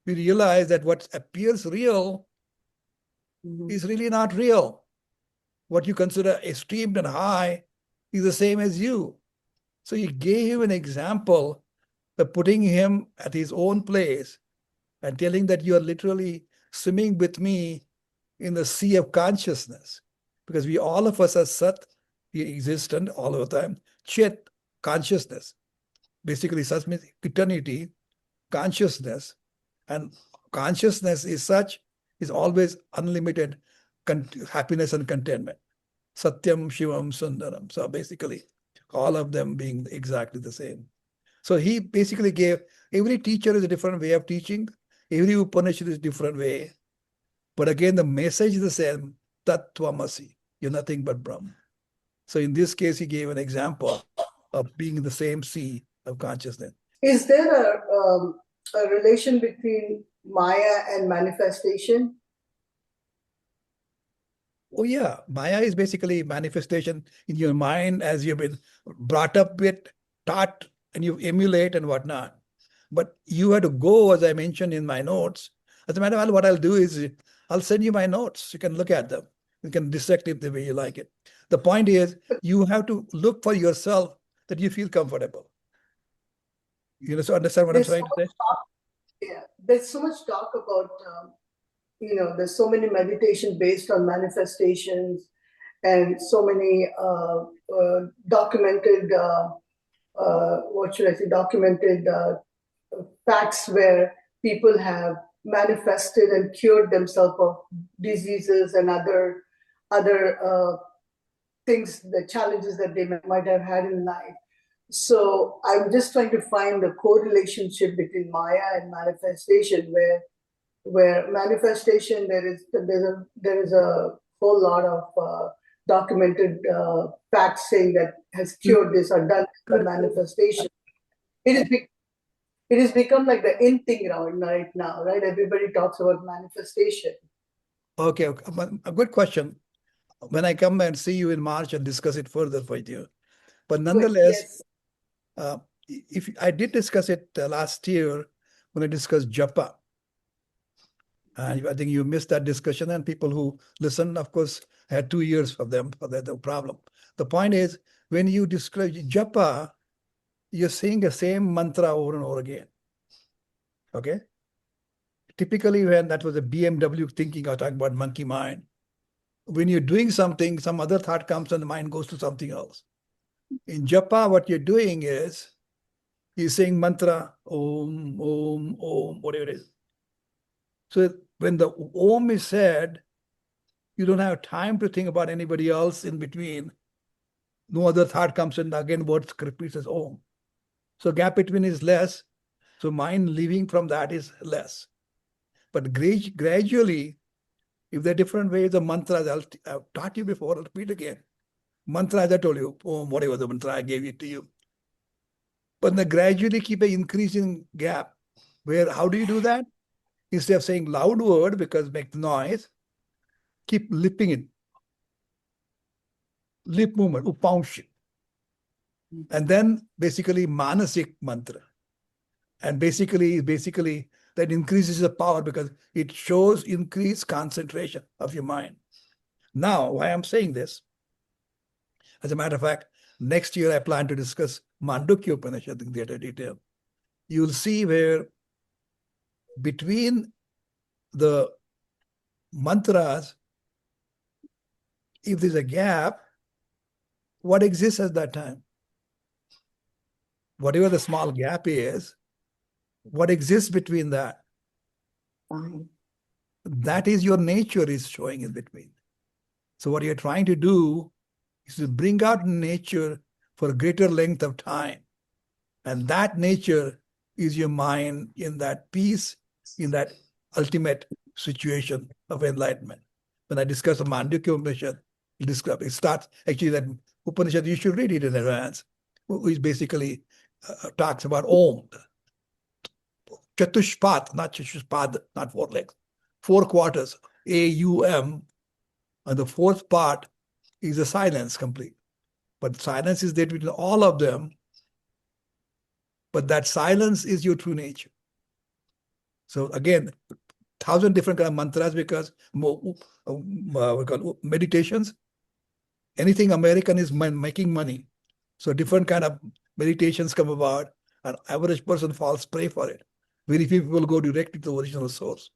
you realize that what appears real is really not real. What you consider esteemed and high is the same as you. So he gave him an example of putting him at his own place and telling that you are literally swimming with me in the sea of consciousness. Because we all of us are Sat, we existent all of the time. Chit, consciousness. Basically, Sat means eternity, consciousness. And consciousness is such, is always unlimited happiness and contentment. Satyam, Shivam, Sundaram. So basically, all of them being exactly the same. So he basically gave, every teacher is a different way of teaching. Every Upanishad is a different way. But again, the message is the same, Tat Tvamasi. You're nothing but Brahma. So in this case, he gave an example of being in the same sea of consciousness. Is there a relation between Maya and manifestation? Oh yeah, Maya is basically manifestation in your mind as you've been brought up with, taught, and you emulate and whatnot. But you have to go, as I mentioned in my notes. As a matter of fact, what I'll do is I'll send you my notes. You can look at them. You can dissect it the way you like it. The point is, you have to look for yourself that you feel comfortable. You understand what I'm trying to say? Yeah, there's so much talk about, there's so many meditation based on manifestations and so many documented, documented facts where people have manifested and cured themselves of diseases and other things, the challenges that they might have had in life. So I'm just trying to find the correlationship between Maya and manifestation, where manifestation there is a whole lot of documented facts saying that has cured this or done the manifestation. It has become like the in thing right now, right? Everybody talks about manifestation. Okay, a good question. When I come and see you in March, I'll discuss it further for you. But nonetheless, Yes. if I did discuss it last year when I discussed japa. And I think you missed that discussion, and people who listened, of course, had 2 years for them for that no problem. The point is, when you describe japa, you're saying the same mantra over and over again. Okay? Typically, when that was a BMW thinking, I talking about monkey mind. When you're doing something, some other thought comes and the mind goes to something else. In japa, what you're doing is, you're saying mantra, om, om, om, whatever it is. So when the om is said, you don't have time to think about anybody else in between. No other thought comes in, again, words repeats as om. So gap between is less. So mind leaving from that is less. But gradually, if there are different ways of mantras, I've taught you before, I'll repeat again. Mantra, as I told you, om, whatever the mantra, I gave it to you. But then gradually keep an increasing gap. How do you do that? Instead of saying loud word because it makes noise, keep lipping it. Lip movement, upaunshi. And then basically manasik mantra. And basically that increases the power because it shows increased concentration of your mind. Now, why I'm saying this, as a matter of fact, next year I plan to discuss Mandukya Upanishad in greater detail. You'll see where between the mantras, if there's a gap, what exists at that time? Whatever the small gap is, what exists between that? Fine. That is your nature is showing in between. So what you're trying to do is to bring out nature for a greater length of time. And that nature is your mind in that peace, in that ultimate situation of enlightenment. When I discuss the Mandukya Upanishad, it starts, actually that Upanishad, you should read it in advance, which basically talks about Om. Chatushpat, not Chatushpad, not 4 legs. 4 quarters, A-U-M, and the 4th part is a silence complete. But silence is there between all of them. But that silence is your true nature. So again, 1,000 different kind of mantras because we call meditations. Anything American is making money. So different kind of meditations come about. An average person falls prey for it. Very few people go directly to the original source.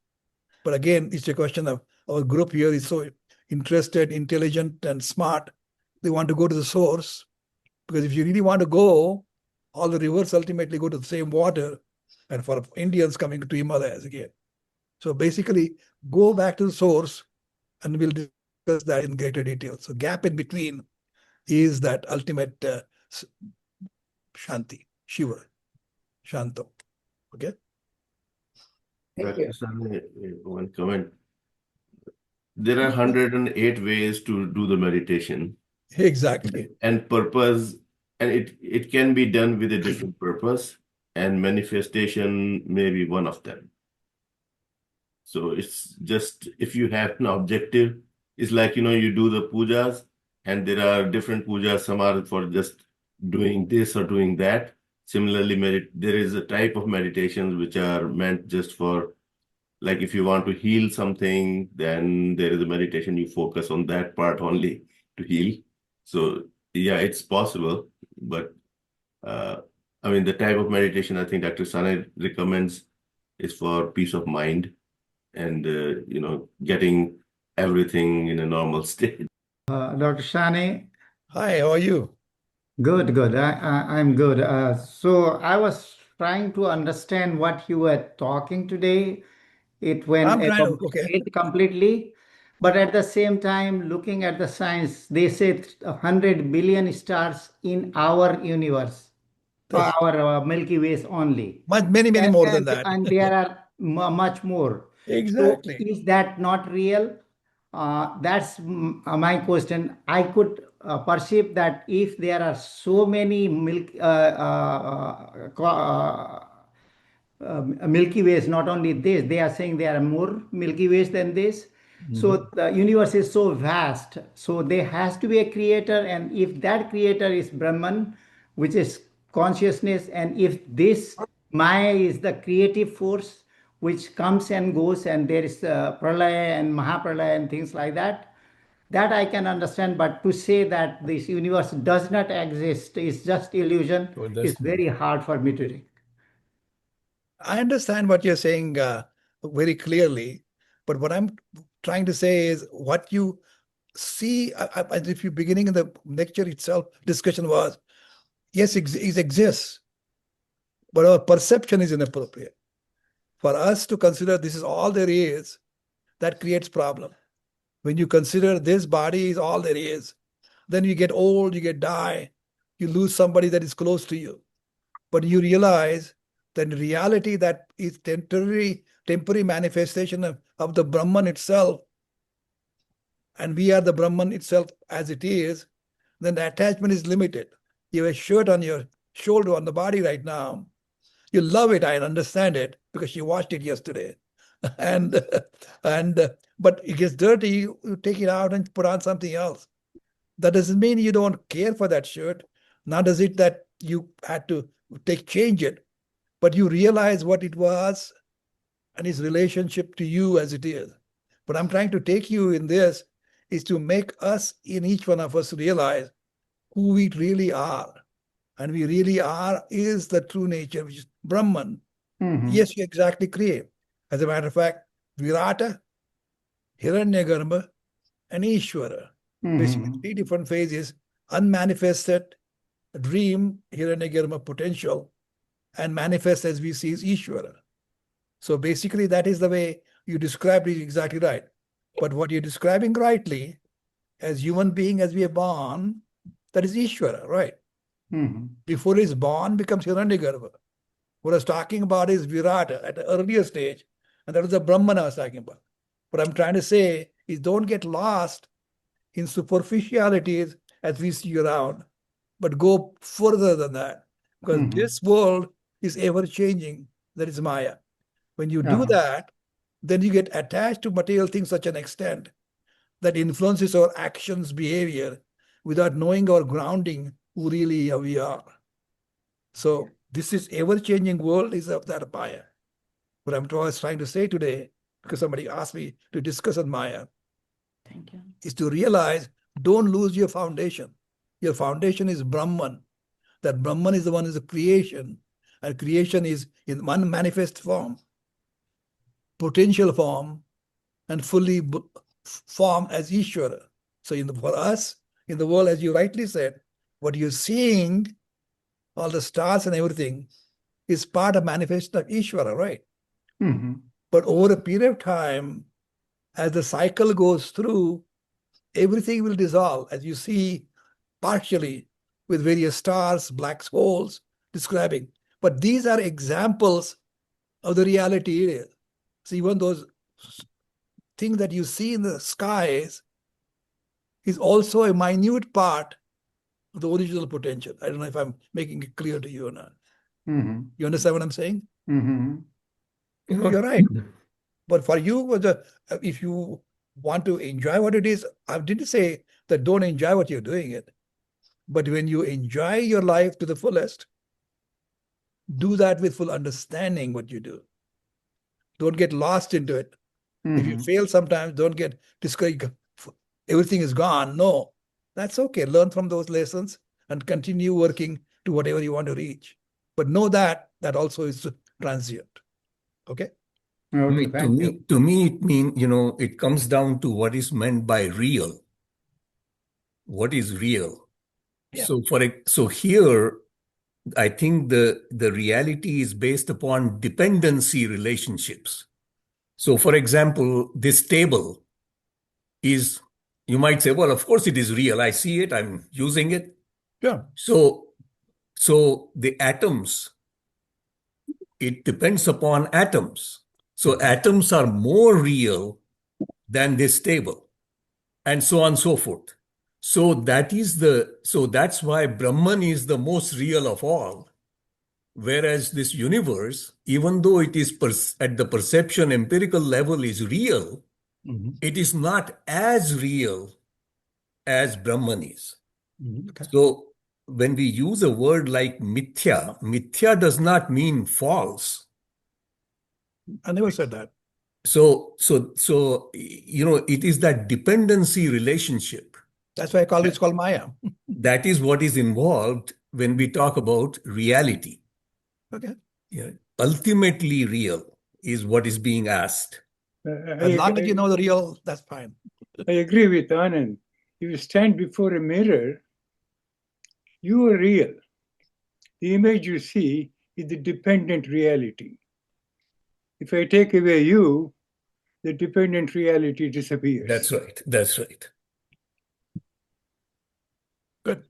But again, it's a question of our group here is so interested, intelligent, and smart. They want to go to the source because if you really want to go, all the rivers ultimately go to the same water. And for Indians coming to Himalayas again. So basically, go back to the source and we'll discuss that in greater detail. So gap in between is that ultimate Shanti, Shiva, Shanto. Okay? Thank you. Dr. Sane, one comment. There are 108 ways to do the meditation. Exactly. And purpose, and it can be done with a different purpose, and manifestation may be one of them. So it's just, if you have an objective, it's like, you do the pujas, and there are different pujas, some are for just doing this or doing that. Similarly, there is a type of meditations which are meant just for, like if you want to heal something, then there is a meditation, you focus on that part only to heal. So yeah, it's possible, but the type of meditation I think Dr. Sane recommends is for peace of mind and getting everything in a normal state. Dr. Sane, Hi, how are you? good, good. I'm good. So I was trying to understand what you were talking today. It went I'm trying to, okay. completely, but at the same time, looking at the science, they say 100 billion stars in our universe, That's our Milky Ways only. many, many more than that. And there are much more. So Exactly. is that not real? That's my question. I could perceive that if there are so many Milky Ways, not only this, they are saying there are more Milky Ways than this. So the universe is so vast. So there has to be a creator, and if that creator is Brahman, which is consciousness, and if this Maya is the creative force which comes and goes, and there is Pralaya and Mahapralaya and things like that, that I can understand. But to say that this universe does not exist is just illusion is very hard for me to take. I understand what you're saying very clearly, but what I'm trying to say is what you see, if you beginning in the lecture itself, discussion was, yes, it exists, but our perception is inappropriate. For us to consider this is all there is, that creates problem. When you consider this body is all there is, then you get old, you die, you lose somebody that is close to you. But you realize that in reality that is temporary manifestation of the Brahman itself, and we are the Brahman itself as it is, then the attachment is limited. You have a shirt on your shoulder on the body right now. You love it, I understand it, because you washed it yesterday. and but it gets dirty, you take it out and put on something else. That doesn't mean you don't care for that shirt. Nor does it that you had to change it, but you realize what it was and its relationship to you as it is. What I'm trying to take you in this is to make us, in each one of us, realize who we really are. And we really are is the true nature, which is Brahman. Yes, you exactly create. As a matter of fact, Virata, Hiranyagarbha, and Ishvara. Basically, three different phases: unmanifested, dream, Hiranyagarbha potential, and manifest as we see is Ishvara. So basically, that is the way you described it exactly right. But what you're describing rightly, as human being, as we are born, that is Ishvara, right? Before he's born, becomes Hiranyagarbha. What I was talking about is Virata at an earlier stage, and that was the Brahman I was talking about. What I'm trying to say is don't get lost in superficialities as we see around, but go further than that. Because this world is ever changing. That is Maya. When you do that, then you get attached to material things such an extent that influences our actions, behavior, without knowing our grounding, who really we are. So this is ever-changing world is of that Maya. What I'm trying to say today, because somebody asked me to discuss on Maya, Thank you. is to realize, don't lose your foundation. Your foundation is Brahman. That Brahman is the one who is a creation, and creation is in one manifest form, potential form, and fully form as Ishvara. So for us, in the world, as you rightly said, what you're seeing, all the stars and everything, is part of manifestation of Ishvara, right? Mm-hmm. But over a period of time, as the cycle goes through, everything will dissolve, as you see partially with various stars, black holes describing. But these are examples of the reality it is. So even those things that you see in the skies is also a minute part of the original potential. I don't know if I'm making it clear to you or not. Mm-hmm. You understand what I'm saying? Mm-hmm. You're right. But for you, if you want to enjoy what it is, I didn't say that don't enjoy what you're doing it. But when you enjoy your life to the fullest, do that with full understanding what you do. Don't get lost into it. Mm-hmm. If you fail sometimes, don't get discouraged. Everything is gone. No, that's okay. Learn from those lessons and continue working to whatever you want to reach. But know that also is transient. Okay? Okay, thank you. To me, it means, it comes down to what is meant by real. What is real? Yeah. So here, I think the reality is based upon dependency relationships. So for example, this table is, you might say, well, of course it is real. I see it, I'm using it. Yeah. So the atoms, it depends upon atoms. So atoms are more real than this table, and so on and so forth. So that's why Brahman is the most real of all. Whereas this universe, even though it is at the perception empirical level is real, it is not as real as Brahman is. Okay. So when we use a word like mithya, mithya does not mean false. I never said that. So it is that dependency relationship. That's why it's called Maya. That is what is involved when we talk about reality. Okay. Yeah. Ultimately real is what is being asked. As long as you know the real, that's fine. I agree with Anand. If you stand before a mirror, you are real. The image you see is the dependent reality. If I take away you, the dependent reality disappears. That's right. That's right. Good.